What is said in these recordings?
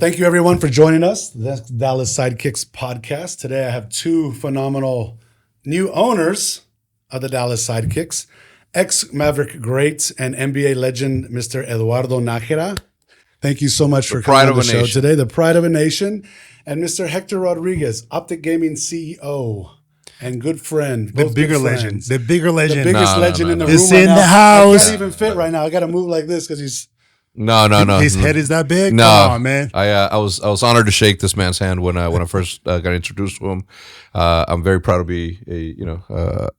Thank you, everyone, for joining us. The Dallas Sidekicks podcast. Today, I have two phenomenal new owners of the Dallas Sidekicks, ex-Maverick great and NBA legend, Mr. Eduardo Najera. Thank you so much for coming on the show today. The pride of a nation. And Mr. Hector Rodriguez, Optic Gaming CEO and good friend. The bigger legend. The bigger legend. The biggest legend in the room It's right in now. the house. I can't even fit right now. I got to move like this because he's... No. His head is that big? No, Come on, man. I was honored to shake this man's hand when I first got introduced to him. I'm very proud to be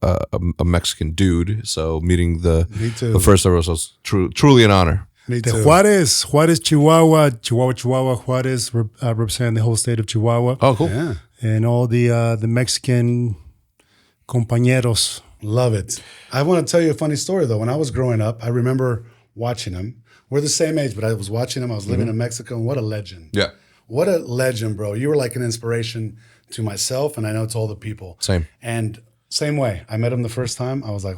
a Mexican dude. So meeting the first ever was truly an honor. Me too. The Juarez, Chihuahua, Juarez represent the whole state of Chihuahua. Oh, cool. Yeah. And all the Mexican compañeros. Love it. I want to tell you a funny story, though. When I was growing up, I remember watching him. We're the same age, but I was watching him. I was living in Mexico, and what a legend. Yeah. What a legend, bro. You were like an inspiration to myself, and I know to all the people. Same. And same way. I met him the first time. I was like,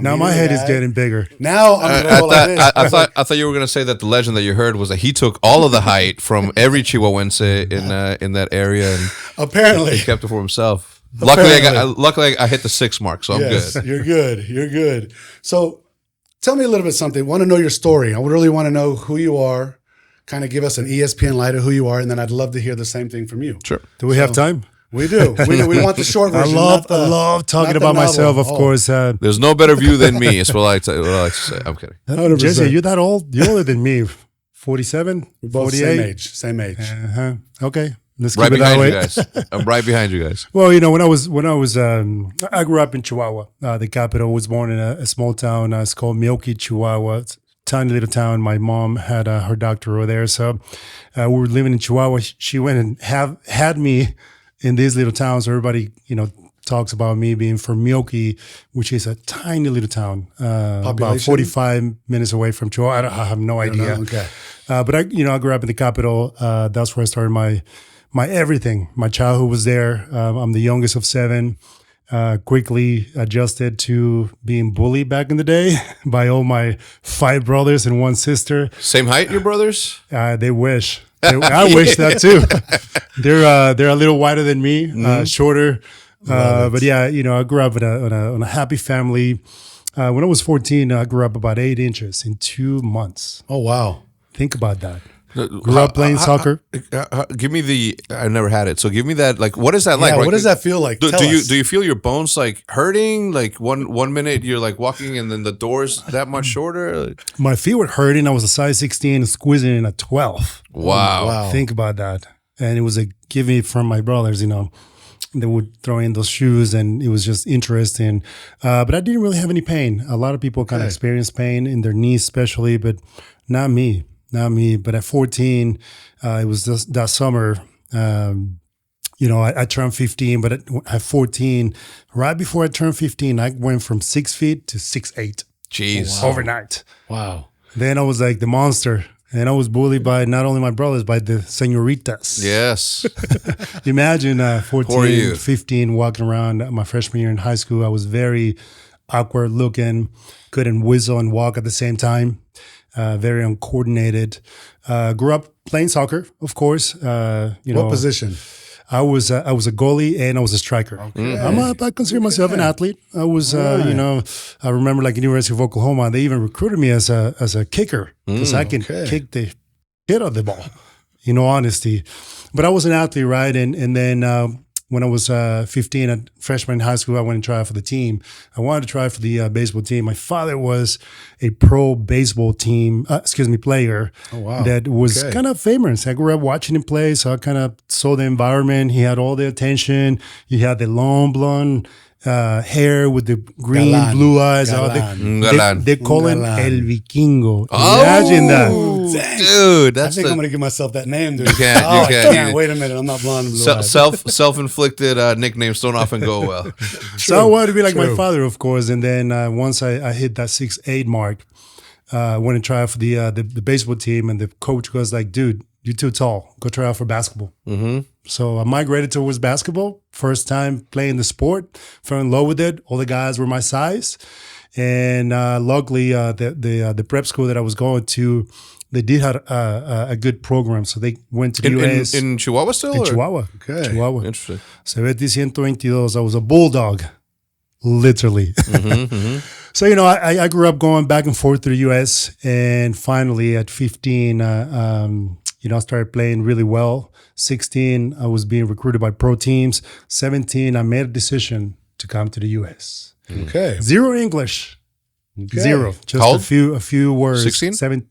Now my head is getting bigger. Now I'm going to go like this. I thought you were going to say that the legend that you heard was that he took all of the height from every Chihuahuense in that area and apparently kept it for himself. Luckily, I hit the 6 mark, so I'm good. You're good. You're good. So tell me a little bit something. I want to know your story. I would really want to know who you are, kind of give us an ESPN light of who you are, and then I'd love to hear the same thing from you. Sure. Do we have time? We do. We want the short version. I love talking about myself, of course. There's no better view than me. Is what I like to say. I'm kidding. 100%. Jesse, you're that old? You're older than me. 47? We're both 48? Same age. Uh-huh. Okay. Let's Right keep it that behind way. you guys. I'm right behind you guys. Well, you know, when I was, I grew up in Chihuahua, the capital. Was born in a small town. It's called Milwaukee, Chihuahua. It's a tiny little town. My mom had her doctor over there, so we were living in Chihuahua. She went and had me in these little towns. Everybody, talks about me being from Milwaukee, which is a tiny little town, about 45 minutes away from Chihuahua. I have no idea. Okay. But I grew up in the capital. That's where I started my everything. My childhood was there. I'm the youngest of 7. Quickly adjusted to being bullied back in the day by all my 5 brothers and 1 sister. Same height, your brothers? They wish. I wish that too. They're a little wider than me, shorter. But yeah, I grew up on a happy family. When I was 14, I grew up about 8 inches in 2 months. Oh, wow. Think about that. Grew up playing soccer. Give me I never had it. So give me that, like, what is that like? Yeah, right? what does that feel like? Do you feel your bones like hurting? Like one minute you're like walking and then the door's that much shorter? My feet were hurting. I was a size 16 squeezing in a 12. Wow. Think about that. And it was a gimme from my brothers, They would throw in those shoes and it was just interesting. But I didn't really have any pain. A lot of people kind of experience pain in their knees especially, but not me. But at 14, it was just that summer, I turned 15, but at 14, right before I turned 15, I went from 6 feet to 6'8". Jeez. Wow. Overnight. Wow. Then I was like the monster. And I was bullied by not only my brothers, but the senoritas. Yes. Imagine 14, 15, walking around my freshman year in high school. I was very awkward looking, couldn't whistle and walk at the same time. Very uncoordinated. Grew up playing soccer, of course. What position? I was a goalie and I was a striker. Okay. I consider myself an athlete. I was, I remember like University of Oklahoma, they even recruited me as a kicker because I can kick the shit out of the ball, honesty. But I was an athlete, right? And then when I was 15, a freshman in high school, I went and tried for the team. I wanted to try for the baseball team. My father was a pro baseball player. Oh, wow. That was kind of famous. I grew up watching him play, so I kind of saw the environment. He had all the attention. He had the long blonde hair with the green, blue eyes. They call him El Vikingo. Imagine that. Dang. Dude, I think I'm going to give myself that name, dude. You can't. Wait a minute. I'm not blonde and blue-eyed. Self-inflicted nicknames don't often go well. So I wanted to be like my father, of course. And then once I hit that 6'8" mark, I went and tried for the baseball team. And the coach was like, dude, you're too tall. Go try out for basketball. Mm-hmm. So I migrated towards basketball. First time playing the sport. Fell in love with it. All the guys were my size. And luckily, the prep school that I was going to, they did have a good program. So they went to the U.S. In Chihuahua still? In Chihuahua. Okay. Chihuahua. Interesting. 122. I was a bulldog, literally. So, you know, I grew up going back and forth to the U.S. And finally at 15, you know, I started playing really well. 16, I was being recruited by pro teams. 17, I made a decision to come to the U.S. Okay. Zero English. Okay. Zero. Just How old? a few words. 16? 17.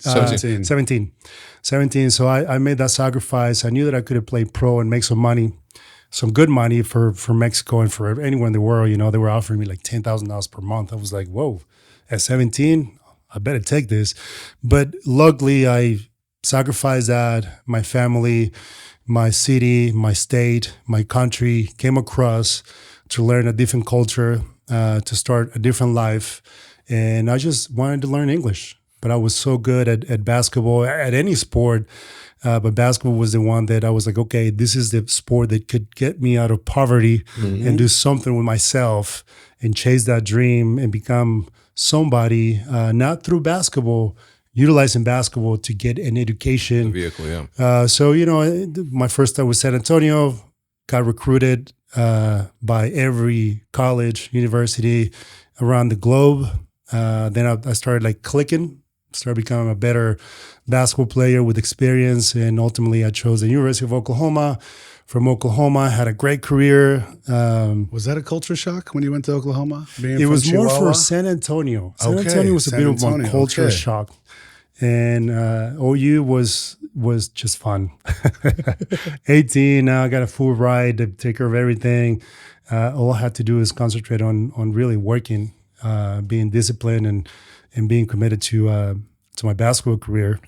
So I made that sacrifice. I knew that I could have played pro and make some money, some good money for Mexico and for anyone in the world. You know, they were offering me like $10,000 per month. I was like, whoa, at 17, I better take this. But luckily, I sacrificed that. My family, my city, my state, my country came across to learn a different culture, to start a different life. And I just wanted to learn English. But I was so good at basketball, at any sport. But basketball was the one that I was like, okay, this is the sport that could get me out of poverty and do something with myself and chase that dream and become somebody, not through basketball, utilizing basketball to get an education. The vehicle, yeah. So, you know, my first time was San Antonio, got recruited by every college, university around the globe. Then I started like clicking, started becoming a better basketball player with experience. And ultimately I chose the University of Oklahoma. From Oklahoma, I had a great career. Was that a culture shock when you went to Oklahoma? It was more for San Antonio. San Antonio was a bit of a culture shock. And OU was just fun. 18, now I got a full ride to take care of everything. All I had to do is concentrate on really working, being disciplined and being committed to my basketball career.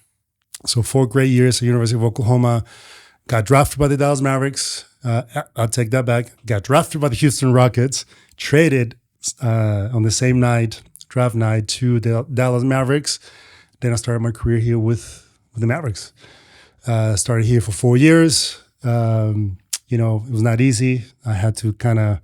So 4 great years at the University of Oklahoma. Got drafted by the Dallas Mavericks. I'll take that back. Got drafted by the Houston Rockets. Traded on the same night, draft night, to the Dallas Mavericks. Then I started my career here with the Mavericks. Started here for 4 years. You know, it was not easy. I had to kind of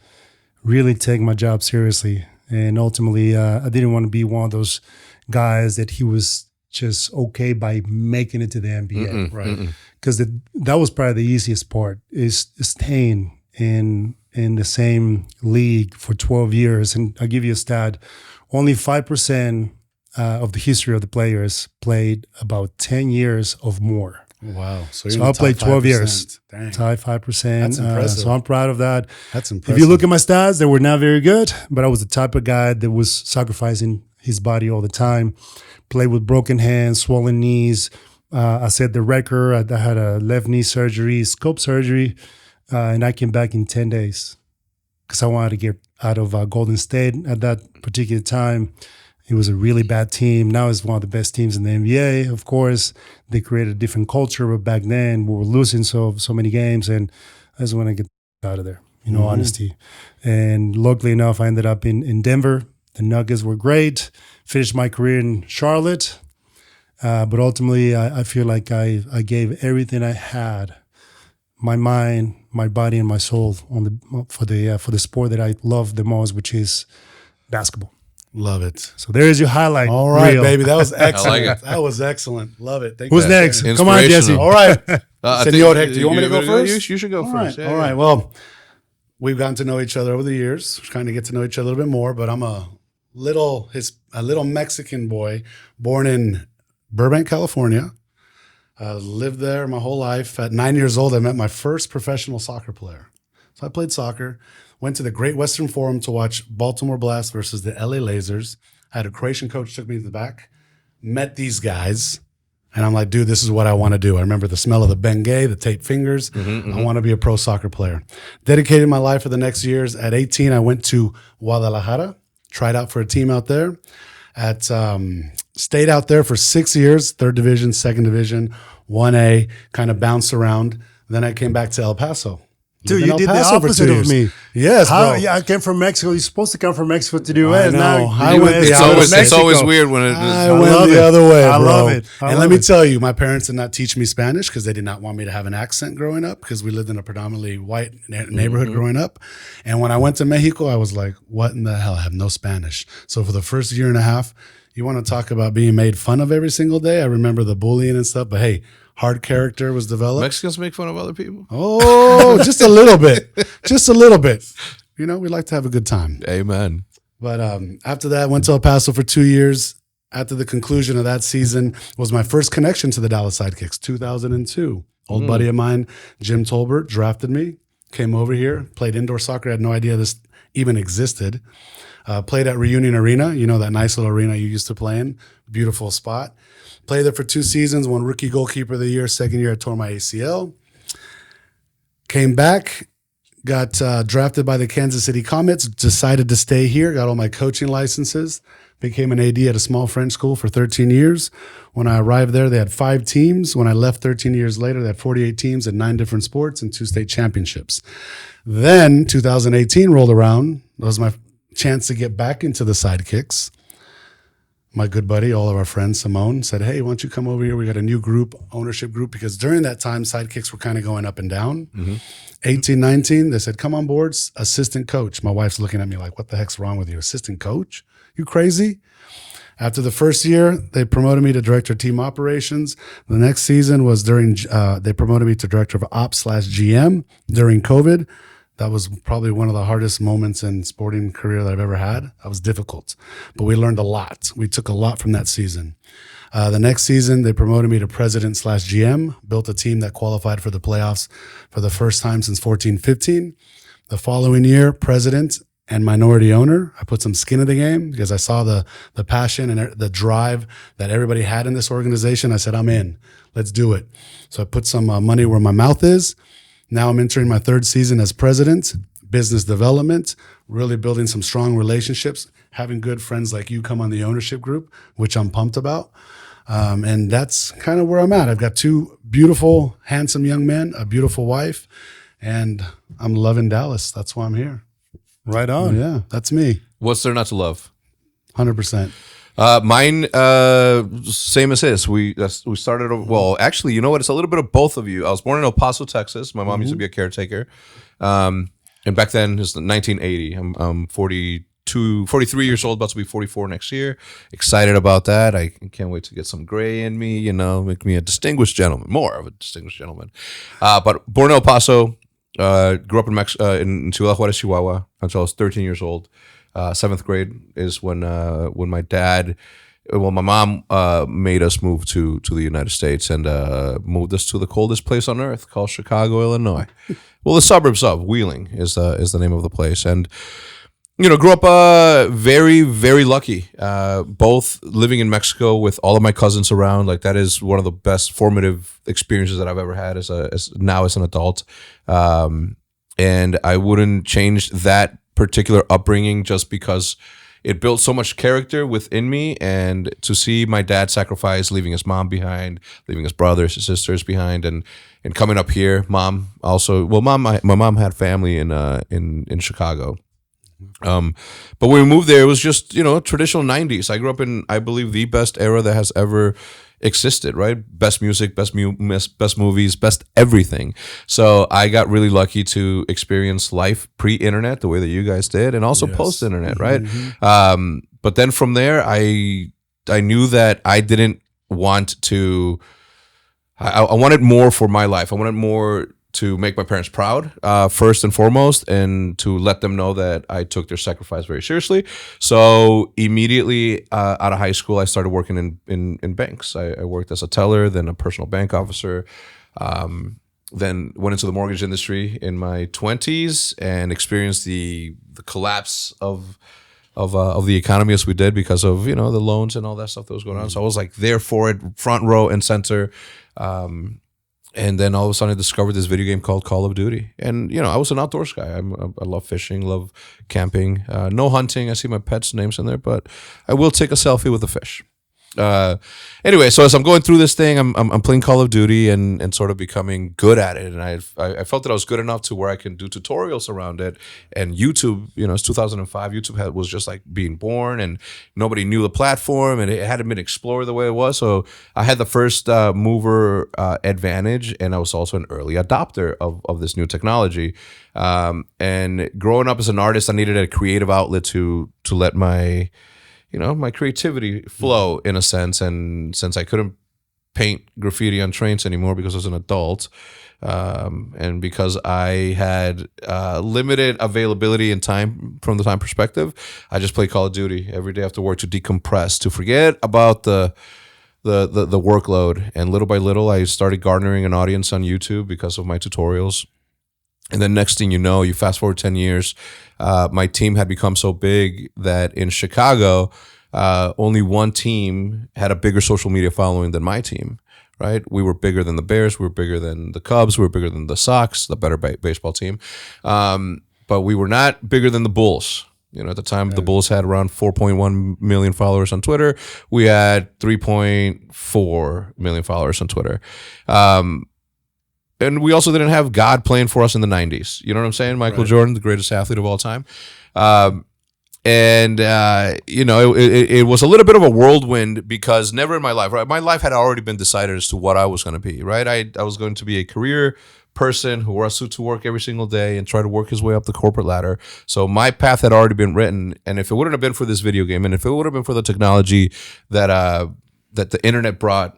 really take my job seriously. And ultimately, I didn't want to be one of those guys that he was just okay by making it to the NBA, right? Because that was probably the easiest part, is staying in the same league for 12 years. And I'll give you a stat. Only 5% of the history of the players played about 10 years or more. Wow. So I played 12 years. Dang. Tied 5%. That's impressive. So I'm proud of that. That's impressive. If you look at my stats, they were not very good, but I was the type of guy that was sacrificing his body all the time. Played with broken hands, swollen knees. I set the record. I had a left knee surgery, scope surgery, and I came back in 10 days because I wanted to get out of Golden State at that particular time. It was a really bad team. Now it's one of the best teams in the NBA, of course. They created a different culture, but back then we were losing so many games, and I just want to get out of there, in all honesty. And luckily enough, I ended up in Denver. The Nuggets were great. Finished my career in Charlotte. But ultimately, I feel like I gave everything I had, my mind, my body, and my soul for the sport that I love the most, which is basketball. Love it. So there's your highlight. All right, reel. baby. That was excellent. like it. That was excellent. Love it. Thank Who's you. next? Come on, Jesse. All right. I Senor think Hecz, do you want me to go first? You should go first. All right. Well, we've gotten to know each other over the years. We're trying to get to know each other a little bit more, but I'm a little Mexican boy born in Burbank, California. Lived there my whole life. At 9 years old, I met my first professional soccer player. So I played soccer, went to the Great Western Forum to watch Baltimore Blast versus the LA Lasers. I had a Croatian coach, took me to the back, met these guys, and I'm like, dude, this is what I want to do. I remember the smell of the Bengay, the taped fingers. I want to be a pro soccer player. Dedicated my life for the next years. At 18, I went to Guadalajara, tried out for a team out there. Stayed out there for 6 years, 3rd division, 2nd division, 1A, kind of bounced around. Then I came back to El Paso. Dude, Lived in you El did the Paso for 2 opposite of years. me. Yes, bro. Yeah, I came from Mexico. You're supposed to come from Mexico to the I US. know. Now I you went went the to opposite. It's Mexico. always weird when it I is. went love the it. other way, I bro. love it. And let me tell you, my parents did not teach me Spanish because they did not want me to have an accent growing up because we lived in a predominantly white neighborhood growing up. And when I went to Mexico, I was like, what in the hell? I have no Spanish. So for the first year and a half, you want to talk about being made fun of every single day? I remember the bullying and stuff, but hey, hard character was developed. Mexicans make fun of other people. Oh, just a little bit. Just a little bit. You know, we like to have a good time. Amen. But after that, went to El Paso for 2 years. After the conclusion of that season was my first connection to the Dallas Sidekicks, 2002. Old buddy of mine, Jim Tolbert, drafted me, came over here, played indoor soccer. I had no idea this even existed. Played at Reunion Arena, you know, that nice little arena you used to play in. Beautiful spot. Played there for 2 seasons, won Rookie Goalkeeper of the Year. Second year, I tore my ACL. Came back, got drafted by the Kansas City Comets, decided to stay here, got all my coaching licenses, became an AD at a small French school for 13 years. When I arrived there, they had 5 teams. When I left 13 years later, they had 48 teams in 9 different sports and 2 state championships. Then 2018 rolled around. That was my chance to get back into the Sidekicks. My good buddy, all of our friends, Simone, said, hey, why don't you come over here? We got a new group, ownership group, because during that time, Sidekicks were kind of going up and down. 18, 19, they said, come on board, assistant coach. My wife's looking at me like, what the heck's wrong with you? Assistant coach? You crazy? After the first year, they promoted me to director of team operations. The next season was they promoted me to director of ops/GM during COVID. That was probably one of the hardest moments in sporting career that I've ever had. That was difficult, but we learned a lot. We took a lot from that season. The next season, they promoted me to president/GM, built a team that qualified for the playoffs for the first time since 14-15. The following year, president and minority owner. I put some skin in the game because I saw the passion and the drive that everybody had in this organization. I said, I'm in. Let's do it. So I put some money where my mouth is. Now I'm entering my 3rd season as president, business development, really building some strong relationships, having good friends like you come on the ownership group, which I'm pumped about. And that's kind of where I'm at. I've got 2 beautiful, handsome young men, a beautiful wife, and I'm loving Dallas. That's why I'm here. Right on. Yeah, that's me. What's there not to love? 100%. Mine, same as his. We started. Well, actually, you know what? It's a little bit of both of you. I was born in El Paso, Texas. My mom used to be a caretaker, and back then it's 1980. I'm 43 years old, about to be 44 next year. Excited about that. I can't wait to get some gray in me. You know, make me a distinguished gentleman, more of a distinguished gentleman. But born in El Paso, grew up in Ciudad Juarez, Chihuahua, until I was 13 years old. 7th grade is when my dad, my mom made us move to the United States and moved us to the coldest place on earth called Chicago, Illinois. Well, the suburbs of Wheeling is the name of the place, and you know, grew up very, very lucky. Both living in Mexico with all of my cousins around. Like that is one of the best formative experiences that I've ever had as an adult. And I wouldn't change that particular upbringing just because it built so much character within me. And to see my dad sacrifice, leaving his mom behind, leaving his brothers, his sisters behind, and coming up here. Mom also, well, my mom had family in Chicago. But when we moved there, it was just, you know, traditional 90s. I grew up in, I believe, the best era that has ever existed, right? Best music, best movies, best everything. So I got really lucky to experience life pre-internet the way that you guys did, and also post-internet, right? But then from there, I knew that I didn't want to, I wanted more for my life. I wanted more to make my parents proud, first and foremost, and to let them know that I took their sacrifice very seriously. So immediately out of high school, I started working in banks. I worked as a teller, then a personal bank officer, then went into the mortgage industry in my 20s and experienced the collapse of the economy as we did because of, you know, the loans and all that stuff that was going on. So I was like there for it, front row and center. And then all of a sudden I discovered this video game called Call of Duty. And, you know, I was an outdoors guy. I love fishing, love camping. No hunting. I see my pets' names in there, but I will take a selfie with a fish. Anyway, so as I'm going through this thing, I'm playing Call of Duty and sort of becoming good at it, and I felt that I was good enough to where I can do tutorials around it. And YouTube, it's 2005. YouTube was just like being born, and nobody knew the platform, and it hadn't been explored the way it was. So I had the first mover advantage, and I was also an early adopter of this new technology. And growing up as an artist, I needed a creative outlet to let my my creativity flow in a sense. And since I couldn't paint graffiti on trains anymore because I was an adult, and because I had limited availability and time from the time perspective, I just played Call of Duty every day after work to decompress, to forget about the workload. And little by little, I started garnering an audience on YouTube because of my tutorials. And then next thing you know, you fast forward 10 years, my team had become so big that in Chicago, only one team had a bigger social media following than my team, right? We were bigger than the Bears. We were bigger than the Cubs. We were bigger than the Sox, the better baseball team. But we were not bigger than the Bulls. At the time, the Bulls had around 4.1 million followers on Twitter. We had 3.4 million followers on Twitter. And we also didn't have God playing for us in the 90s. You know what I'm saying? Michael Jordan, the greatest athlete of all time. It was a little bit of a whirlwind because never in my life, right? My life had already been decided as to what I was going to be, right? I was going to be a career person who wore a suit to work every single day and try to work his way up the corporate ladder. So my path had already been written. And if it wouldn't have been for this video game, and if it would have been for the technology that the internet brought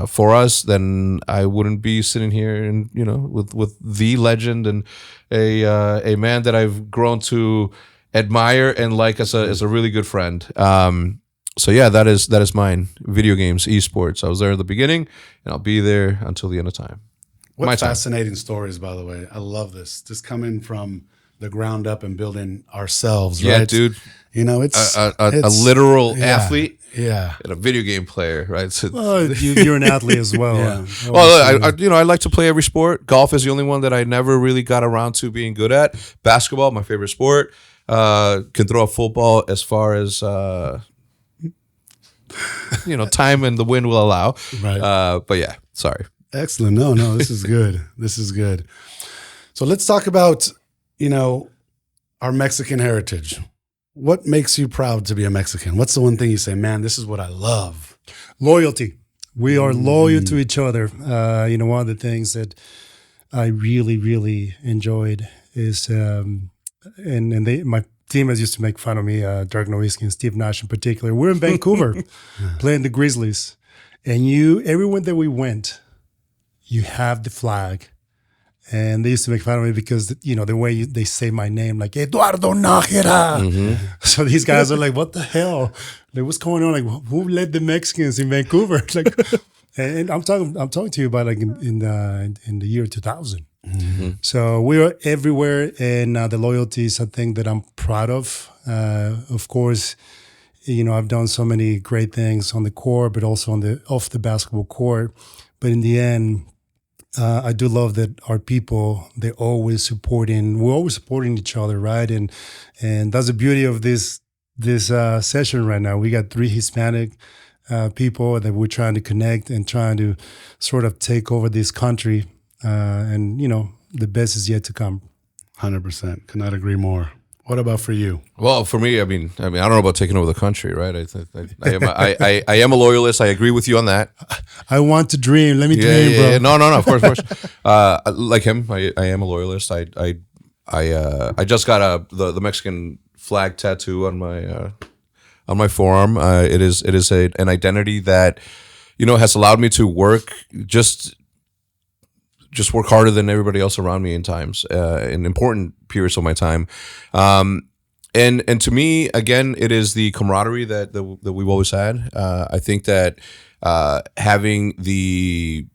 for us, then I wouldn't be sitting here and with the legend and a man that I've grown to admire and like as a really good friend. So yeah, that is mine. Video games, esports. I was there at the beginning, and I'll be there until the end of time. What fascinating stories, by the way. I love this. Just coming from the ground up and building ourselves, right? Yeah, dude. It's a literal athlete. Yeah, and a video game player, right? So, you're an athlete as well. Yeah. Well, I like to play every sport. Golf is the only one that I never really got around to being good at. Basketball, my favorite sport. Can throw a football as far as time and the wind will allow. Right. But yeah, sorry. Excellent. No, this is good. This is good. So let's talk about our Mexican heritage. What makes you proud to be a Mexican? What's the one thing you say, man, this is what I love? Loyalty. We are loyal to each other. One of the things that I really, really enjoyed is, my teammates used to make fun of me, Dirk Nowitzki and Steve Nash in particular. We're in Vancouver playing the Grizzlies. And everywhere that we went, you have the flag. And they used to make fun of me because, the way they say my name, like, Eduardo Najera. Mm-hmm. So these guys are like, what the hell? Like, what's going on? Like, who led the Mexicans in Vancouver? Like, and I'm talking to you about like in the year 2000. Mm-hmm. So we are everywhere. And the loyalty is something that I'm proud of. Of course, I've done so many great things on the court, but also off the basketball court. But in the end, I do love that our people, we're always supporting each other, right? And that's the beauty of this session right now. We got 3 Hispanic people that we're trying to connect and trying to sort of take over this country. And the best is yet to come. 100%. Could not agree more. What about for you? Well, for me, I don't know about taking over the country, right? I am a loyalist. I agree with you on that. I want to dream. Let me dream, bro. Yeah. No. Of course. Like him, I am a loyalist. I just got the Mexican flag tattoo on my forearm. It is an identity that has allowed me to work just work harder than everybody else around me in times, in important periods of my time. And to me, again, it is the camaraderie that we've always had. I think that having the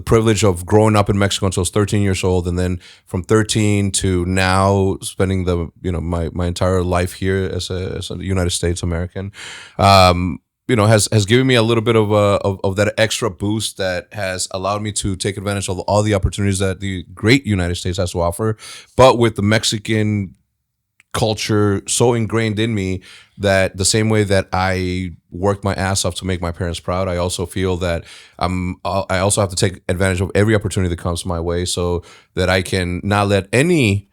privilege of growing up in Mexico until I was 13 years old, and then from 13 to now spending my entire life here as a United States American, has given me a little bit of that extra boost that has allowed me to take advantage of all the opportunities that the great United States has to offer, but with the Mexican culture so ingrained in me that the same way that I worked my ass off to make my parents proud, I also feel that I also have to take advantage of every opportunity that comes my way so that I can not let any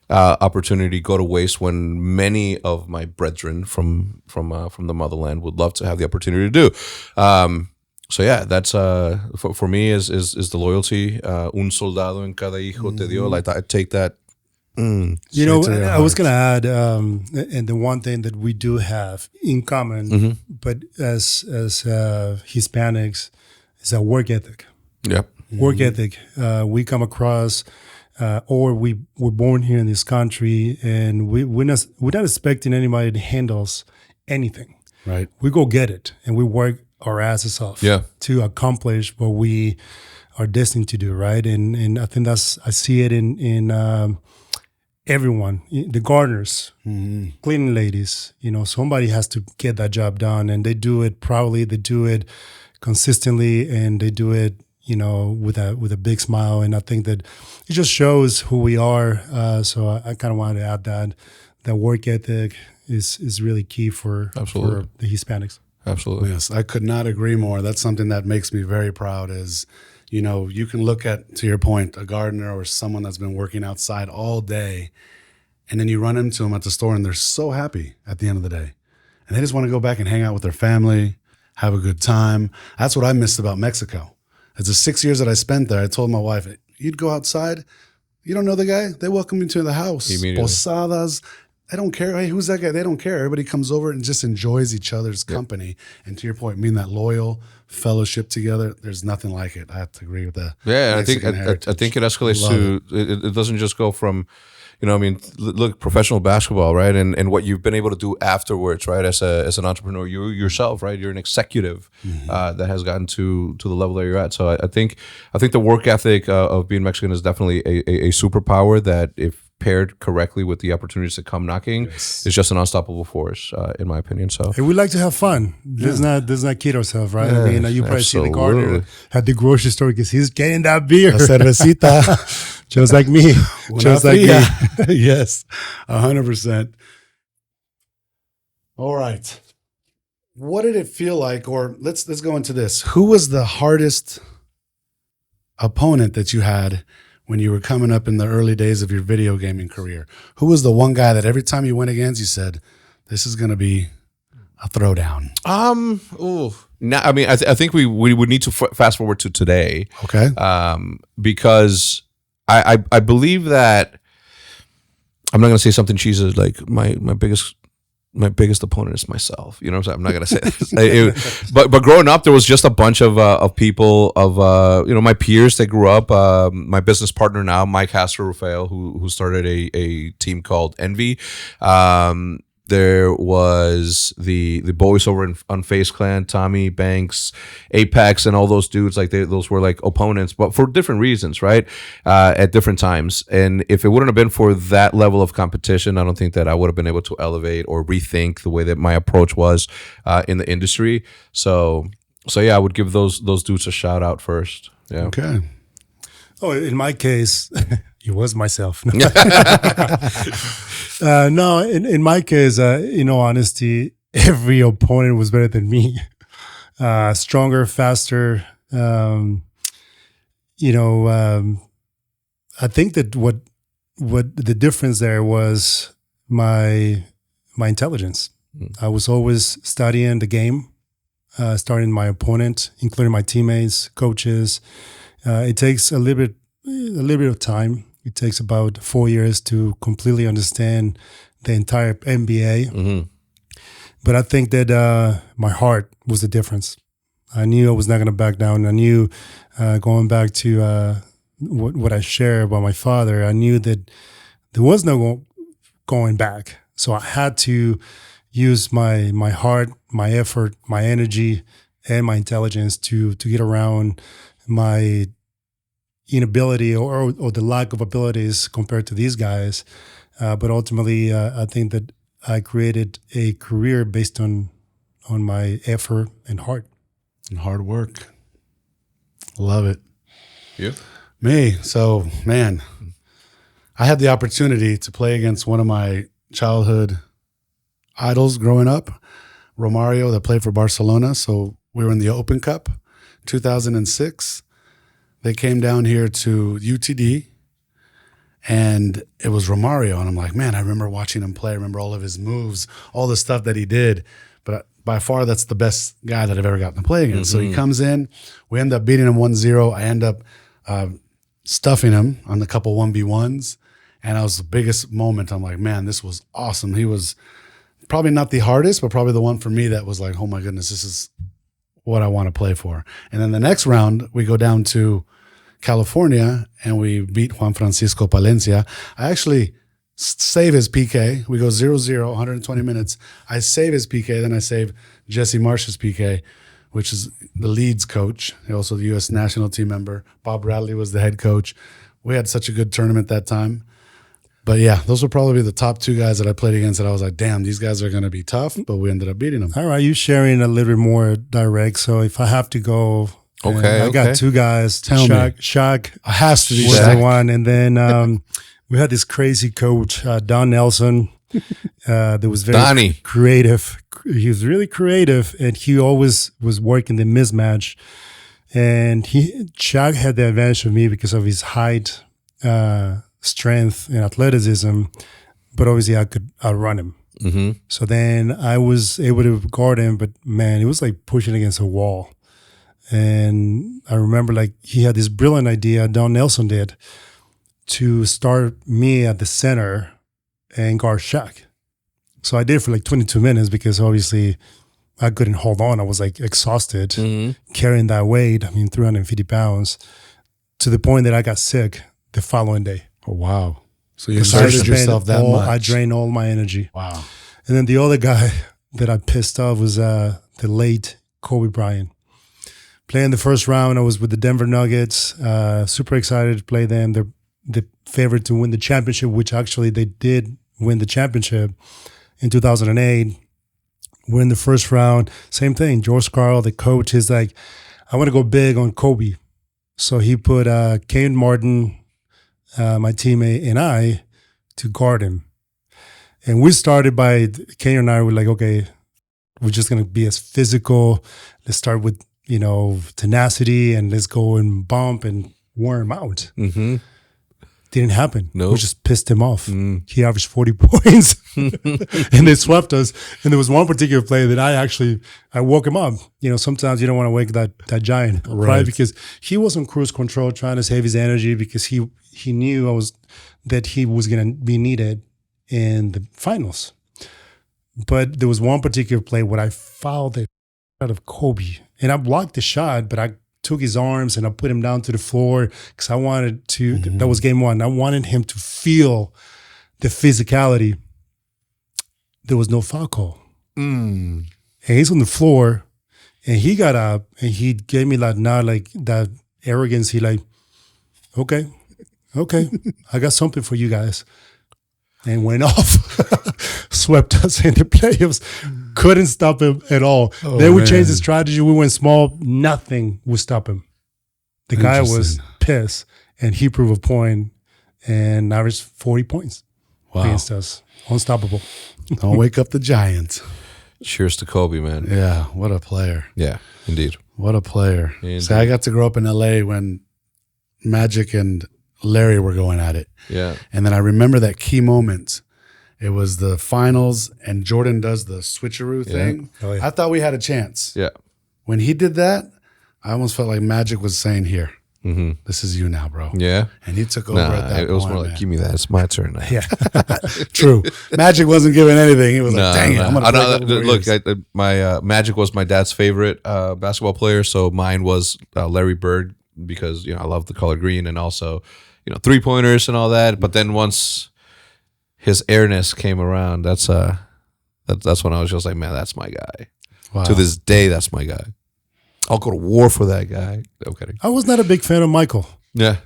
opportunity go to waste when many of my brethren from the motherland would love to have the opportunity to do. So yeah, that's for me is the loyalty. Un soldado en cada hijo te dio. Like I take that. You know, I was going to add, and the one thing that we do have in common, but as Hispanics, is our work ethic. Yep. Work ethic. We come across, or we were born here in this country, and we're not expecting anybody to handle anything. Right. We go get it, and we work our asses off to accomplish what we are destined to do. Right. And I think I see it in everyone, the gardeners, cleaning ladies, you know, somebody has to get that job done, and they do it proudly, they do it consistently, and they do it, you know, with a big smile. And I think that it just shows who we are. So I kind of wanted to add that work ethic is really key for the Hispanics. Absolutely. Yes, I could not agree more. That's something that makes me very proud is, you know, you can look at, to your point, a gardener or someone that's been working outside all day, and then you run into them at the store and they're so happy at the end of the day. And they just want to go back and hang out with their family, have a good time. That's what I missed about Mexico. It's the 6 years that I spent there. I told my wife, you'd go outside, you don't know the guy, they welcome you to the house. Posadas, they don't care. Hey, who's that guy? They don't care. Everybody comes over and just enjoys each other's company. And to your point, being that loyal fellowship together, there's nothing like it. I have to agree with that. Yeah, I think it escalates to it doesn't just go from, you know, I mean, look, professional basketball, right? And what you've been able to do afterwards, right? As an entrepreneur, you yourself, right? You're an executive that has gotten to the level that you're at. So I think the work ethic of being Mexican is definitely a superpower that, if paired correctly with the opportunities that come knocking, is just an unstoppable force, in my opinion. So, and we like to have fun. Let's not kid ourselves, right? I mean, you probably see the gardener at the grocery store because he's getting that beer, cervecita, just like me, just like me. Yes, 100%. All right, what did it feel like? Or let's go into this. Who was the hardest opponent that you had when you were coming up in the early days of your video gaming career? Who was the one guy that every time you went against, you said, this is going to be a throwdown? Now, I mean, I think we would need to fast forward to today. Okay. Because I believe that, I'm not going to say something cheesy like my biggest opponent is myself. You know what I'm saying? I'm not gonna say this. But growing up, there was just a bunch of people you know, my peers that grew up. My business partner now, Mike Castro Rafael, who started a team called Envy. There was the boys over on Face Clan, Tommy, Banks, Apex, and all those dudes. Like those were like opponents, but for different reasons, right? At different times. And if it wouldn't have been for that level of competition, I don't think that I would have been able to elevate or rethink the way that my approach was in the industry. So yeah, I would give those dudes a shout out first. Yeah. Okay. Oh, in my case, it was myself. No, in my case, in all honesty, every opponent was better than me. Stronger, faster. I think that what the difference there was my intelligence. I was always studying the game, studying my opponent, including my teammates, coaches. It takes a little bit of time. It takes about 4 years to completely understand the entire NBA. Mm-hmm. But I think that my heart was the difference. I knew I was not going to back down. I knew, going back to what I shared about my father, I knew that there was no going back. So I had to use my heart, my effort, my energy, and my intelligence to get around my inability or the lack of abilities compared to these guys. But ultimately, I think that I created a career based on my effort and heart. And hard work. Love it. You? Me. So, man, I had the opportunity to play against one of my childhood idols growing up. Romario, that played for Barcelona. So we were in the Open Cup, 2006. They came down here to UTD, and it was Romario. And I'm like, man, I remember watching him play. I remember all of his moves, all the stuff that he did. But by far, that's the best guy that I've ever gotten to play against. So he comes in. We end up beating him 1-0. I end up stuffing him on a couple 1v1s. And that was the biggest moment. I'm like, man, this was awesome. He was probably not the hardest, but probably the one for me that was like, oh my goodness, this is what I want to play for. And then the next round, we go down to California and we beat Juan Francisco Palencia. I actually save his PK. We go 0-0, 120 minutes. I save his PK, then I save Jesse Marsh's PK, which is the Leeds coach, also the U.S. national team member. Bob Bradley was the head coach. We had such a good tournament that time. But yeah, those were probably the top two guys that I played against that I was like, damn, these guys are going to be tough, but we ended up beating them. All right, you sharing a little bit more direct. So if I have to go, I got two guys. Shaq has to be was Shaq. the one. And then we had this crazy coach, Don Nelson, that was very creative. He was really creative, and he always was working the mismatch. And Shaq had the advantage of me because of his height, strength and athleticism, but obviously I could outrun him. Mm-hmm. So then I was able to guard him, but man, it was like pushing against a wall. And I remember like he had this brilliant idea, Don Nelson did, to start me at the center and guard Shaq. So I did it for like 22 minutes because obviously I couldn't hold on. I was like exhausted carrying that weight, 350 pounds, to the point that I got sick the following day. Oh, wow. So you exerted yourself that much. I drained all my energy. Wow. And then the other guy that I pissed off was the late Kobe Bryant. Playing the first round, I was with the Denver Nuggets. Super excited to play them. They're the favorite to win the championship, which actually they did win the championship in 2008. We're in the first round. Same thing. George Karl, the coach, is like, I want to go big on Kobe. So he put Kane Martin, my teammate, and I to guard him. And we started by, Kane and I were like, okay, we're just going to be as physical. Let's start with, tenacity, and let's go and bump and wear him out. Mm-hmm. Didn't happen. Nope. We just pissed him off. He averaged 40 points and they swept us. And there was one particular play that I woke him up. Sometimes you don't want to wake that giant, right? Because he was on cruise control trying to save his energy because he knew that he was going to be needed in the finals. But there was one particular play where I fouled the out of Kobe. And I blocked the shot, but I took his arms and I put him down to the floor because I wanted to, that was game one. I wanted him to feel the physicality. There was no foul call. And he's on the floor and he got up and he gave me that nod, like that arrogance. He like, okay, I got something for you guys. And went off, swept us in the playoffs. Couldn't stop him at all. Then we changed the strategy. We went small. Nothing would stop him. The guy was pissed, and he proved a point and averaged 40 points against us. Unstoppable. Don't wake up the Giants. Cheers to Kobe, man. Yeah, what a player. Yeah, indeed. What a player. Indeed. See, I got to grow up in L.A. when Magic and Larry were going at it. Yeah. And then I remember that key moment. It was the finals and Jordan does the switcheroo thing. Oh, yeah. I thought we had a chance. Yeah. When he did that, I almost felt like Magic was saying, here, this is you now, bro. Yeah. And he took over at that point. It was more like, give me that. It's my turn now. Yeah. True. Magic wasn't giving anything. He was like, dang it. I'm going to look, my Magic was my dad's favorite basketball player. So mine was Larry Bird because, I love the color green and also, 3-pointers and all that. But then once his airness came around, that's when I was just like, man, that's my guy. Wow. To this day, that's my guy. I'll go to war for that guy. No kidding. I was not a big fan of Michael. Yeah.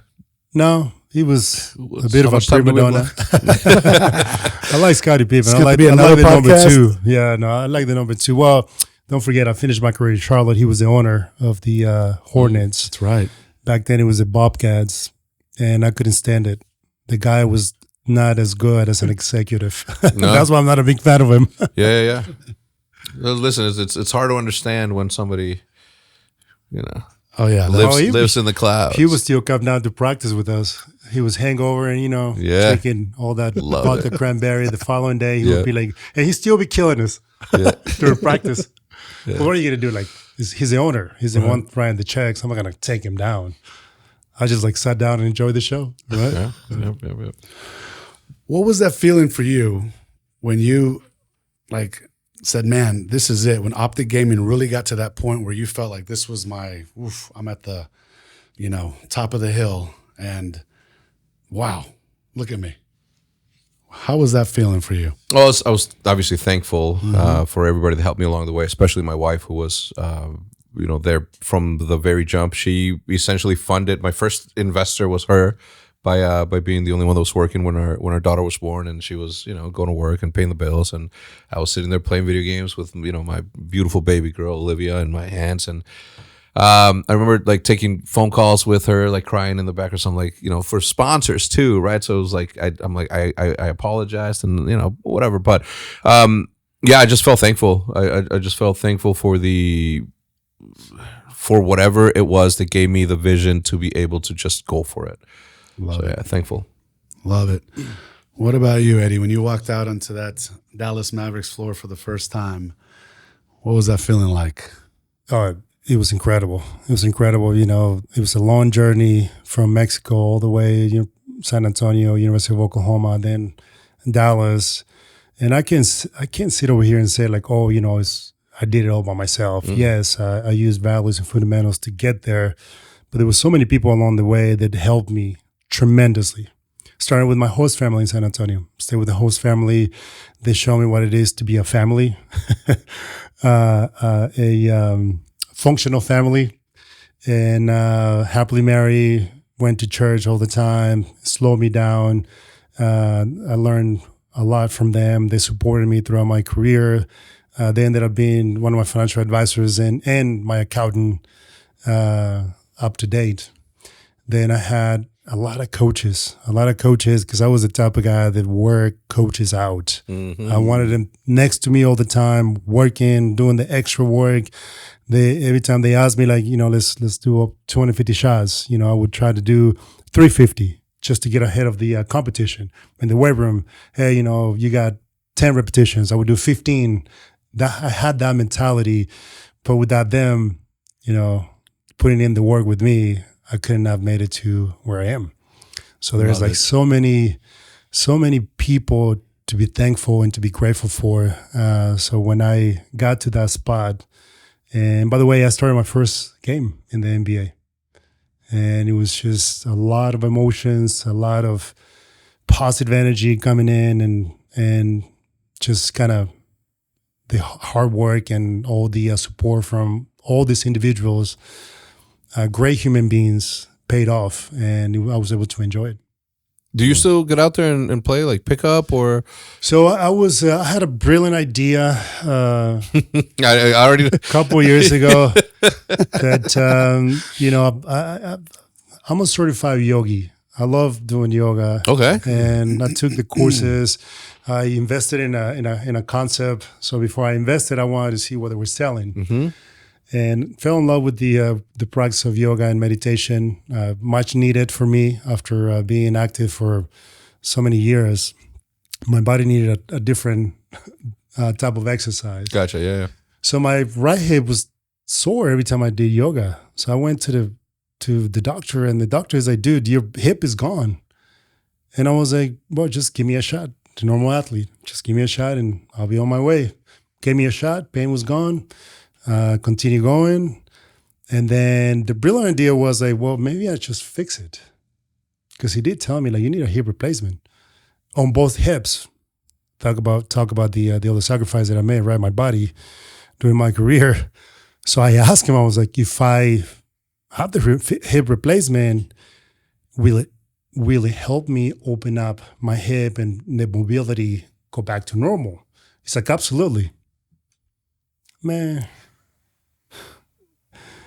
No, he was a bit of a prima donna. I like Scottie Pippen. I like the number 2. Yeah, no, I like the number 2. Well, don't forget, I finished my career in Charlotte. He was the owner of the Hornets. That's right. Back then, it was the Bobcats. And I couldn't stand it. The guy was not as good as an executive. No. That's why I'm not a big fan of him. Yeah. Well, listen, it's hard to understand when somebody, Oh yeah, lives in the clouds. He was still come down to practice with us. He was hangover and drinking all that vodka cranberry. The following day he would be like, and he'd still be killing us during practice. But what are you gonna do? Like, he's the owner. He's the one writing the checks. I'm not gonna take him down. I just sat down and enjoyed the show. Right? Yeah. What was that feeling for you when you said, man, this is it? When Optic Gaming really got to that point where you felt like this was I'm at the, top of the hill, and wow, look at me. How was that feeling for you? Well, I was obviously thankful for everybody that helped me along the way, especially my wife, who was, there from the very jump. She essentially funded. My first investor was her, by being the only one that was working when our daughter was born, and she was going to work and paying the bills, and I was sitting there playing video games with my beautiful baby girl Olivia in my hands, and I remember taking phone calls with her, crying in the back or something, for sponsors too, right? So it was I apologized and whatever, but I just felt thankful. I just felt thankful for whatever it was that gave me the vision to be able to just go for it. Thankful. Love it. What about you, Eddie? When you walked out onto that Dallas Mavericks floor for the first time, what was that feeling like? Oh, it was incredible. It was incredible. It was a long journey from Mexico all the way, San Antonio, University of Oklahoma, then Dallas. And I can't sit over here and say I did it all by myself. Mm-hmm. Yes, I used values and fundamentals to get there, but there were so many people along the way that helped me tremendously. Started with my host family in San Antonio. Stayed with the host family. They show me what it is to be a family, a functional family, and happily married. Went to church all the time. Slowed me down. I learned a lot from them. They supported me throughout my career. They ended up being one of my financial advisors and my accountant up to date. Then I had a lot of coaches because I was the type of guy that wore coaches out. Mm-hmm. I wanted them next to me all the time, working, doing the extra work. Every time they asked me let's do 250 shots, I would try to do 350 just to get ahead of the competition. In the weight room, hey, you got 10 repetitions. I would do 15. I had that mentality, but without them, putting in the work with me, I couldn't have made it to where I am. So there's so many people to be thankful and to be grateful for. So when I got to that spot, and by the way, I started my first game in the NBA, and it was just a lot of emotions, a lot of positive energy coming in, and just kind of the hard work and all the support from all these individuals. Great human beings paid off, and I was able to enjoy it. Do you still get out there and play pick up or? So I had a brilliant idea. I already a couple of years ago that I'm a certified yogi. I love doing yoga. Okay, and I took the courses. I invested in a concept. So before I invested, I wanted to see what they were selling. Mm-hmm. And fell in love with the practice of yoga and meditation, much needed for me after being active for so many years. My body needed a different type of exercise. Gotcha, yeah. So my right hip was sore every time I did yoga. So I went to the doctor, and the doctor is like, dude, your hip is gone. And I was like, well, just give me a shot. To normal athlete, just give me a shot and I'll be on my way. Gave me a shot, pain was gone. Continue going. And then the brilliant idea was well, maybe I just fix it. Because he did tell me you need a hip replacement on both hips. Talk about the other sacrifice that I made, right? My body during my career. So I asked him, I was like, if I have the hip replacement, will it help me open up my hip and the mobility go back to normal? He's like, absolutely. Man,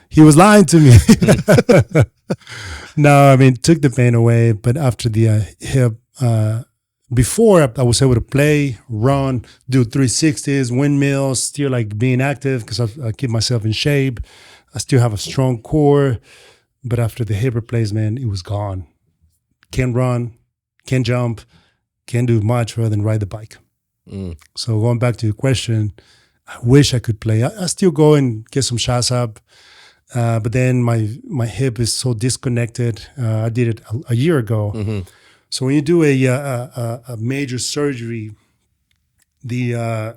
he was lying to me. No, I mean, took the pain away. But after the hip before I was able to play, run, do 360s, windmills, still like being active because I keep myself in shape. I still have a strong core. But after the hip replacement, it was gone. Can't run, can't jump, can't do much other than ride the bike. So going back to your question, I wish I could play. I still go and get some shots up. But then my hip is so disconnected. I did it a year ago. Mm-hmm. So when you do a major surgery, the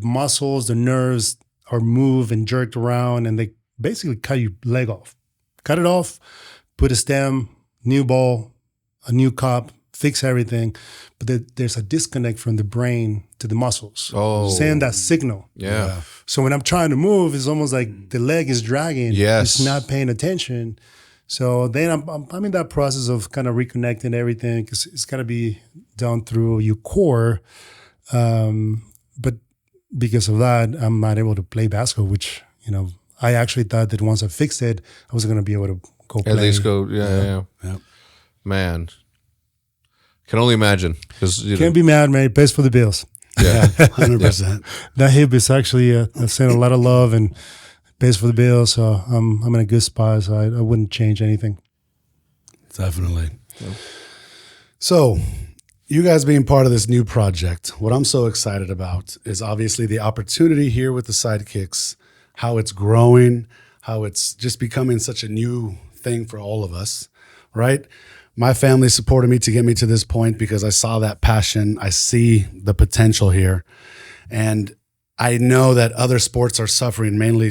muscles, the nerves are moved and jerked around, and they basically cut your leg off. Cut it off, put a stem, new ball, a new cup, fix everything. But there's a disconnect from the brain to the muscles. Send that signal. Yeah. So when I'm trying to move, it's almost like the leg is dragging. Yes. It's not paying attention. So then I'm in that process of kind of reconnecting everything because it's got to be done through your core. But because of that, I'm not able to play basketball, which, I actually thought that once I fixed it, I was going to be able to go play. At least go, yeah. Man. Can only imagine. Can't be mad, man. It pays for the bills. Yeah, 100%. That hip is actually I sent a lot of love and pays for the bills. So I'm in a good spot. So I wouldn't change anything. Definitely. Yeah. So you guys being part of this new project, what I'm so excited about is obviously the opportunity here with the Sidekicks, how it's growing, how it's just becoming such a new thing for all of us, right? My family supported me to get me to this point because I saw that passion. I see the potential here. And I know that other sports are suffering, mainly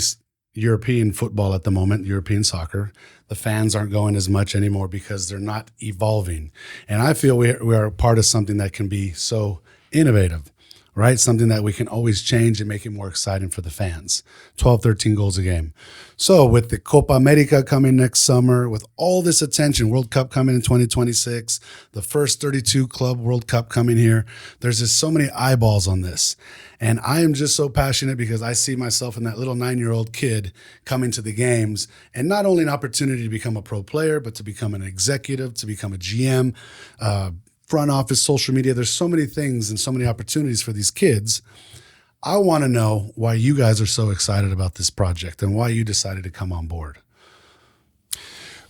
European football at the moment, European soccer. The fans aren't going as much anymore because they're not evolving. And I feel we are a part of something that can be so innovative, right? Something that we can always change and make it more exciting for the fans. 12, 13 goals a game. So with the Copa America coming next summer, with all this attention, World Cup coming in 2026, the first 32 club World Cup coming here, there's just so many eyeballs on this. And I am just so passionate because I see myself in that little 9-year-old kid coming to the games, and not only an opportunity to become a pro player, but to become an executive, to become a GM, front office, social media. There's so many things and so many opportunities for these kids. I want to know why you guys are so excited about this project and why you decided to come on board.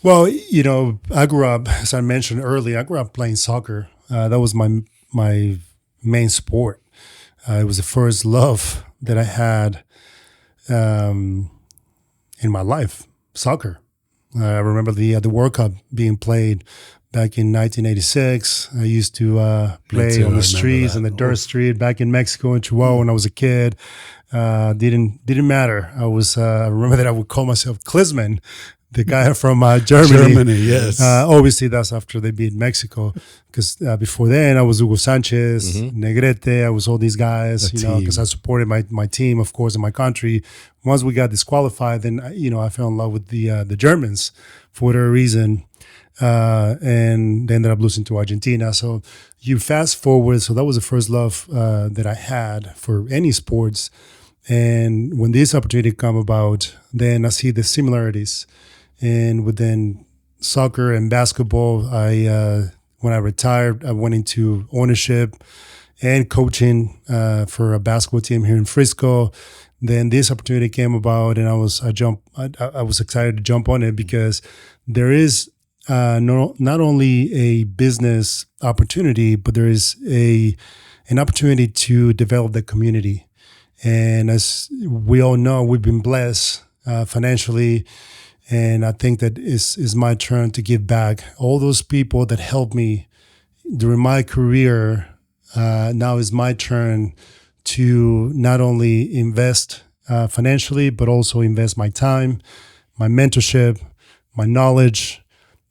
Well, I grew up, as I mentioned earlier, I grew up playing soccer. That was my main sport. It was the first love that I had in my life, soccer. I remember the World Cup being played back in 1986. I used to play on the streets, on the dirt street back in Mexico in Chihuahua when I was a kid. Didn't matter. I remember that I would call myself Klinsmann, the guy from Germany. Germany, yes. Obviously, that's after they beat Mexico. Because before then, I was Hugo Sanchez, Negrete. I was all these guys, because I supported my team, of course, in my country. Once we got disqualified, then, I fell in love with the Germans for whatever reason. And they ended up losing to Argentina. So you fast forward. So that was the first love that I had for any sports. And when this opportunity come about, then I see the similarities. And within soccer and basketball, when I retired, I went into ownership and coaching for a basketball team here in Frisco. Then this opportunity came about, and I was excited to jump on it because there is not only a business opportunity, but there is an opportunity to develop the community. And as we all know, we've been blessed financially. And I think that is my turn to give back. All those people that helped me during my career, now is my turn to not only invest financially, but also invest my time, my mentorship, my knowledge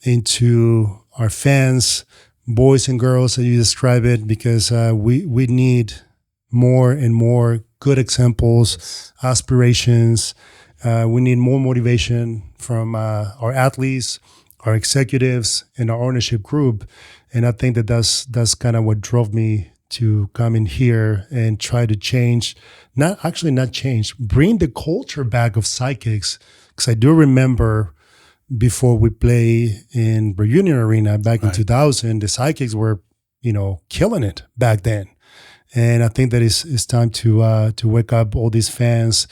into our fans, boys and girls, as you describe it, because we need more and more good examples, aspirations. We need more motivation from our athletes, our executives, and our ownership group. And I think that's kind of what drove me to come in here and try to change, not change, bring the culture back of Sidekicks. Because I do remember before we play in Reunion Arena back in 2000, the Sidekicks were, killing it back then. And I think that it's time to wake up all these fans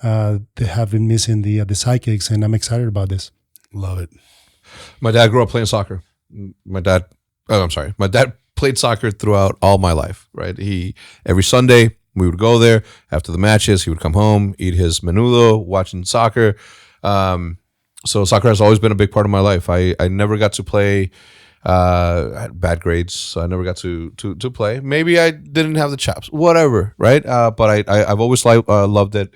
that have been missing the Sidekicks, and I'm excited about this. Love it. My dad grew up playing soccer. My dad played soccer throughout all my life, right? Every Sunday we would go there after the matches. He would come home, eat his menudo, watching soccer. So soccer has always been a big part of my life. I never got to play. I had bad grades, so I never got to play. Maybe I didn't have the chops, whatever, right? But I've always loved it.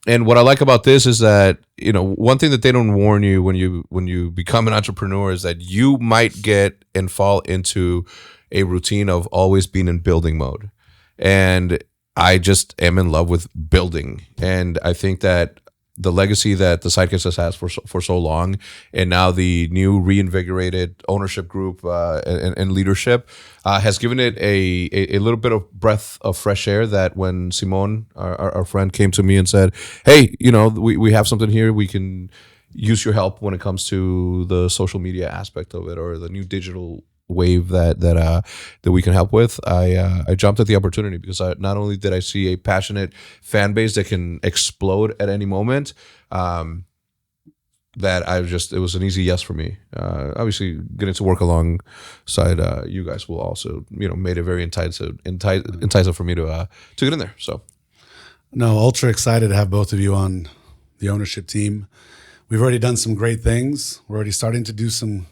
And what I like about this is that, one thing that they don't warn you when you become an entrepreneur is that you might get and fall into a routine of always being in building mode. And I just am in love with building. And I think that the legacy that the Sidekicks has for so long, and now the new reinvigorated ownership group and leadership has given it a little bit of breath of fresh air. That when Simon, our friend, came to me and said, "Hey, we have something here. We can use your help when it comes to the social media aspect of it, or the new digital wave that we can help with." I jumped at the opportunity because not only did I see a passionate fan base that can explode at any moment, that it was an easy yes for me. Obviously, getting to work alongside you guys will also made it very enticing for me to get in there. So, no, ultra excited to have both of you on the ownership team. We've already done some great things. We're already starting to do some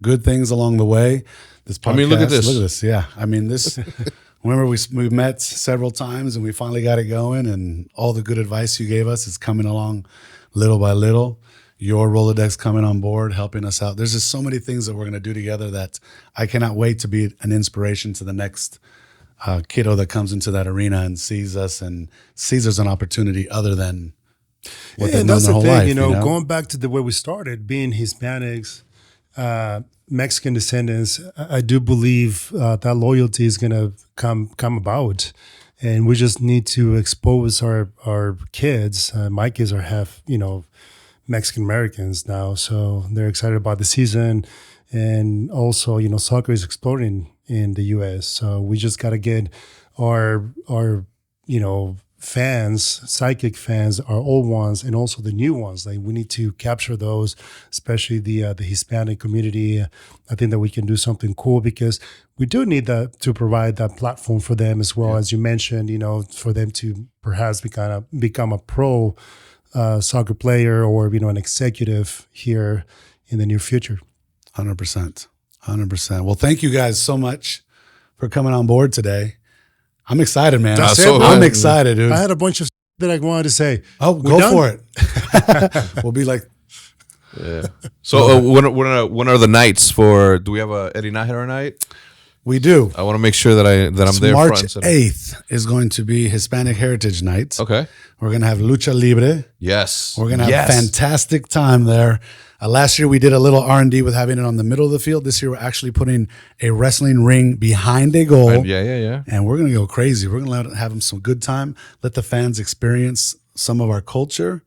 good things along the way. This podcast, look at this. Look at this. Yeah. This, remember we met several times and we finally got it going, and all the good advice you gave us is coming along little by little. Your Rolodex coming on board, helping us out. There's just so many things that we're going to do together that I cannot wait to be an inspiration to the next kiddo that comes into that arena and sees us and sees there's an opportunity other than what they've known their whole life. Going back to the way we started, being Hispanics, Mexican descendants, I do believe that loyalty is going to come about, and we just need to expose our kids. My kids are half, Mexican Americans now, so they're excited about the season, and also, soccer is exploding in the U.S. So we just got to get our fans, Sidekick fans, our old ones, and also the new ones. Like, we need to capture those, especially the Hispanic community. I think that we can do something cool because we do need that to provide that platform for them as well, as you mentioned. For them to perhaps become a pro soccer player or an executive here in the near future. 100%. Well, thank you guys so much for coming on board today. I'm excited, man. I'm excited, dude. I had a bunch of that I wanted to say. Oh, go for it. We'll be like, yeah. So when are the nights for? Do we have a Eddie Najera night? We do. I want to make sure that I'm there. March 8th is going to be Hispanic Heritage Night. Okay. We're going to have Lucha Libre. Yes. We're going to have a fantastic time there. Last year we did a little R&D with having it on the middle of the field. This year we're actually putting a wrestling ring behind a goal. Yeah. And we're going to go crazy. We're going to have them some good time. Let the fans experience some of our culture.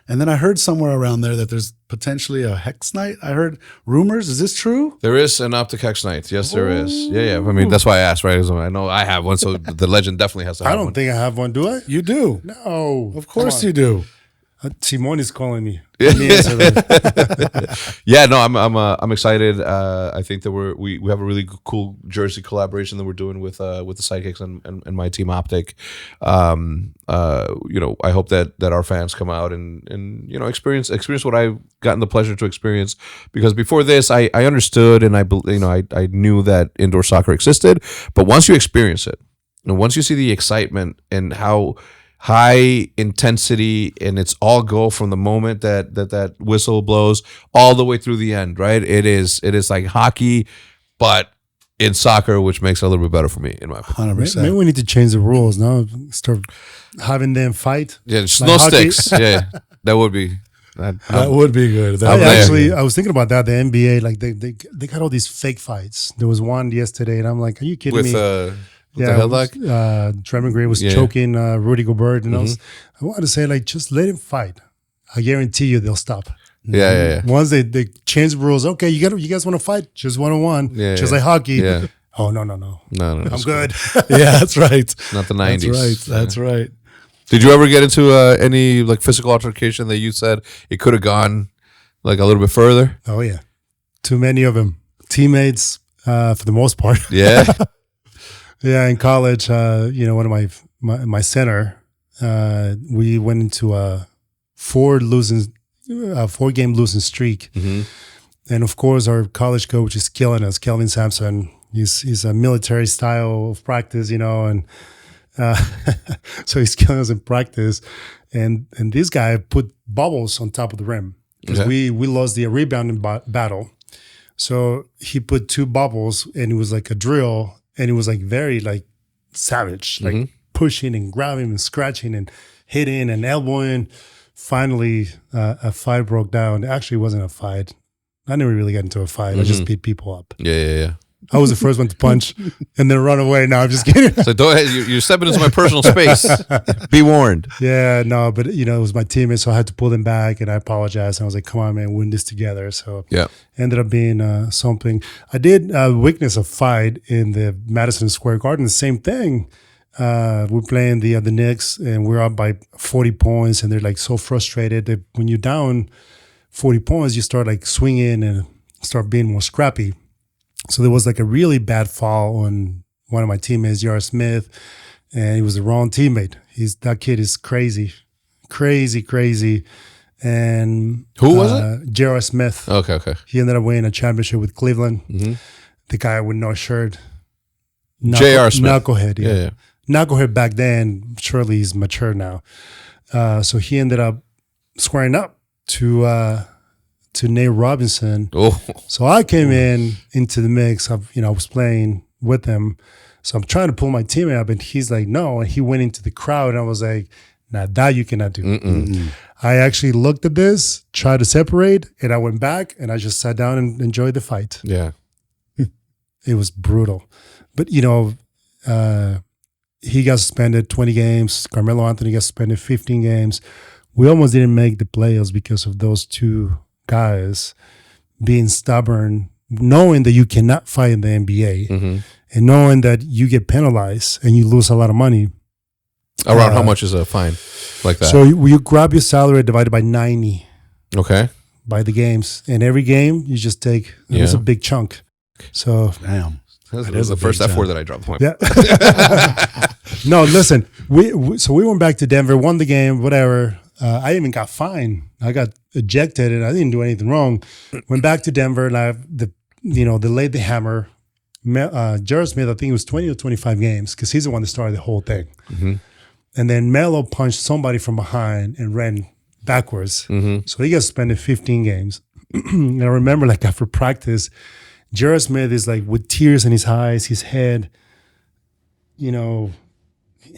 And then I heard somewhere around there that there's potentially a Hecz night. I heard rumors. Is this true? There is an Optic Hecz night. Yes, there is. Yeah. That's why I asked, right? I know I have one, so the legend definitely has to have one. I don't think I have one, do I? You do. No. Of course you do. Simone is calling me. Yeah, no, I'm excited. I think that we have a really cool jersey collaboration that we're doing with the Sidekicks and my team Optic. I hope that our fans come out and experience what I've gotten the pleasure to experience, because before this I understood and I knew that indoor soccer existed, but once you experience it and once you see the excitement and how high intensity, and it's all go from the moment that whistle blows all the way through the end, right? It is like hockey, but in soccer, which makes it a little bit better for me, in my opinion. 100%. Maybe we need to change the rules now. Start having them fight. Yeah, just like no hockey. Sticks. Yeah, that would be. That would be good. I was thinking about that. The NBA, like they got all these fake fights. There was one yesterday, and I'm like, are you kidding me? Draymond Green was choking Rudy Gobert, and I wanted to say, like, just let him fight. I guarantee you they'll stop. Yeah. Once they change the rules, okay, you guys want to fight, just 1-on-1, just like hockey. Yeah. Oh, no. No. I'm good. Yeah, that's right. Not the 90s. That's right. Did you ever get into any like physical altercation that you said it could have gone like a little bit further? Oh, yeah. Too many of them. Teammates, for the most part. Yeah. Yeah, in college, one of my center, we went into a 4-game losing streak. Mm-hmm. And of course, our college coach is killing us, Kelvin Sampson. He's a military style of practice, and so he's killing us in practice. And this guy put bubbles on top of the rim because we lost the rebounding battle. So he put 2 bubbles, and it was like a drill, and it was like very like savage, like pushing and grabbing and scratching and hitting and elbowing. Finally, a fight broke down. Actually, it wasn't a fight. I never really got into a fight. I just beat people up. Yeah. I was the first one to punch and then run away. No, I'm just kidding. So don't ahead. You're stepping into my personal space. Be warned. Yeah, no, but it was my teammates, so I had to pull them back, and I apologized. And I was like, "Come on, man, we're in this together." So ended up being something. I did witness a fight in the Madison Square Garden. The same thing. We're playing the Knicks, and we're up by 40 points, and they're like so frustrated that when you're down 40 points, you start like swinging and start being more scrappy. So there was like a really bad foul on one of my teammates, J.R. Smith, and he was the wrong teammate. That kid is crazy. And who was it? J.R. Smith. Okay. He ended up winning a championship with Cleveland. Mm-hmm. The guy with no shirt. J.R. Smith. Knucklehead, yeah. Knucklehead back then, surely he's mature now. So he ended up squaring up to Nate Robinson. Oh. So I came into the mix. I was playing with him. So I'm trying to pull my teammate up, and he's like, no. And he went into the crowd, and I was like, nah, that you cannot do. Mm-mm. I actually looked at this, tried to separate, and I went back, and I just sat down and enjoyed the fight. Yeah. It was brutal. But, he got suspended 20 games. Carmelo Anthony got suspended 15 games. We almost didn't make the playoffs because of those 2 guys being stubborn, knowing that you cannot fight in the NBA, and knowing that you get penalized and you lose a lot of money. Around how much is a fine like that? So you grab your salary divided by 90. Okay. By the games. And every game you just take, it's a big chunk. So damn. That is the first F word that I dropped. Yeah. No, listen. We went back to Denver, won the game, whatever. I even got fined. I got ejected, and I didn't do anything wrong. Went back to Denver, and they laid the hammer. J.R. Smith, I think it was 20 or 25 games because he's the one that started the whole thing. Mm-hmm. And then Melo punched somebody from behind and ran backwards. Mm-hmm. So he got suspended 15 games. And I remember, like, after practice, J.R. Smith is like with tears in his eyes, his head,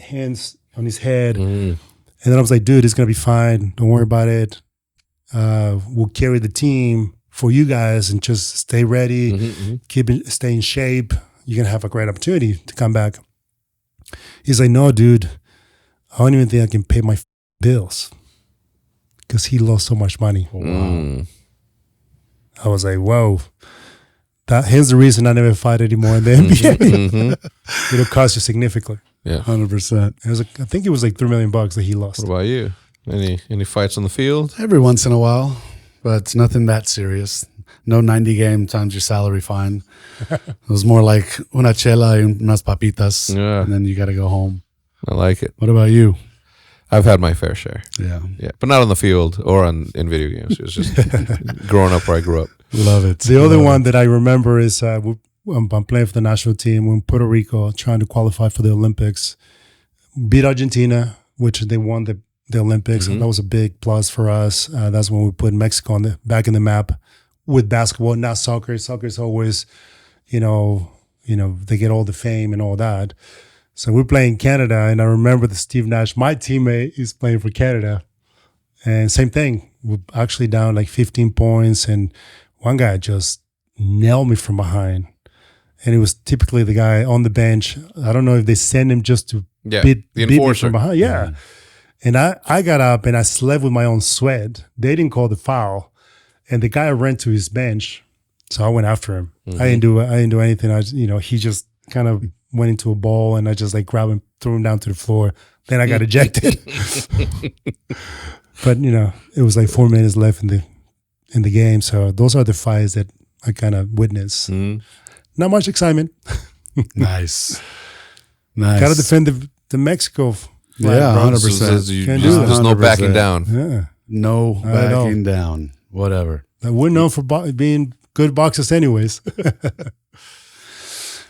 hands on his head. Mm. And then I was like, dude, it's going to be fine. Don't worry about it. We'll carry the team for you guys and just stay ready, stay in shape. You're going to have a great opportunity to come back. He's like, no, dude, I don't even think I can pay my bills because he lost so much money. Oh, wow. I was like, whoa. Here's the reason I never fight anymore in the NBA. It'll cost you significantly. Yeah, 100%. I think it was like $3 million that he lost. What about you? Any fights on the field? Every once in a while, but it's nothing that serious. No 90 game times your salary fine. It was more like una chela y unas papitas, and then you got to go home. I like it. What about you? I've had my fair share. Yeah, but not on the field or in video games. It was just growing up where I grew up. Love it. The other one that I remember is I'm playing for the national team. We're in Puerto Rico trying to qualify for the Olympics. Beat Argentina, which they won the Olympics. Mm-hmm. And that was a big plus for us. That's when we put Mexico back in the map with basketball, not soccer. Soccer is always, they get all the fame and all that. So we're playing Canada, and I remember the Steve Nash, my teammate, is playing for Canada. And same thing. We're actually down like 15 points, and one guy just nailed me from behind. And it was typically the guy on the bench. I don't know if they send him just to beat me from behind. Yeah. And I got up and I slept with my own sweat. They didn't call the foul. And the guy ran to his bench So I went after him. I didn't do anything. He just kind of went into a ball, and I just like grabbed him, threw him down to the floor. Then I got ejected. But it was like 4 minutes left in the game. So those are the fights that I kind of witnessed. Not much excitement. Nice. Got to defend the Mexico flag. Yeah, 100%. There's no backing down. Yeah. No backing down. Whatever. We're known for being good boxers anyways.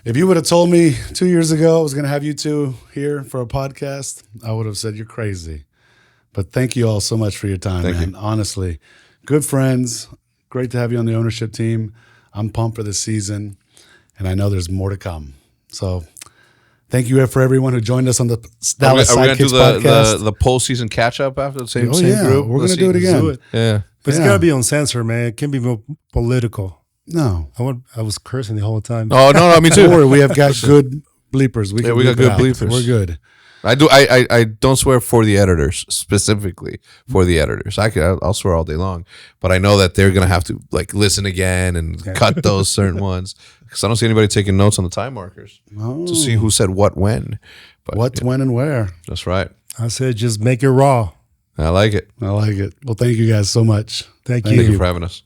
If you would have told me 2 years ago I was going to have you two here for a podcast, I would have said you're crazy. But thank you all so much for your time, man. Honestly, good friends. Great to have you on the ownership team. I'm pumped for this season, and I know there's more to come. So thank you for everyone who joined us on the Dallas Sidekicks podcast. The postseason catch-up after the same group? We're going to do it again. Yeah. But it's got to be uncensored, man. It can't be more political. No. I was cursing the whole time. Oh, no, me too. Don't worry, we have got good bleepers. We got good bleepers. We're good. I don't swear for the editors, specifically for the editors. I'll swear all day long, but I know that they're gonna have to like listen again and cut those certain ones because I don't see anybody taking notes on the time markers to see who said what when. But, when, and where. That's right. I said just make it raw. I like it. Well, thank you guys so much. Thank you for having us.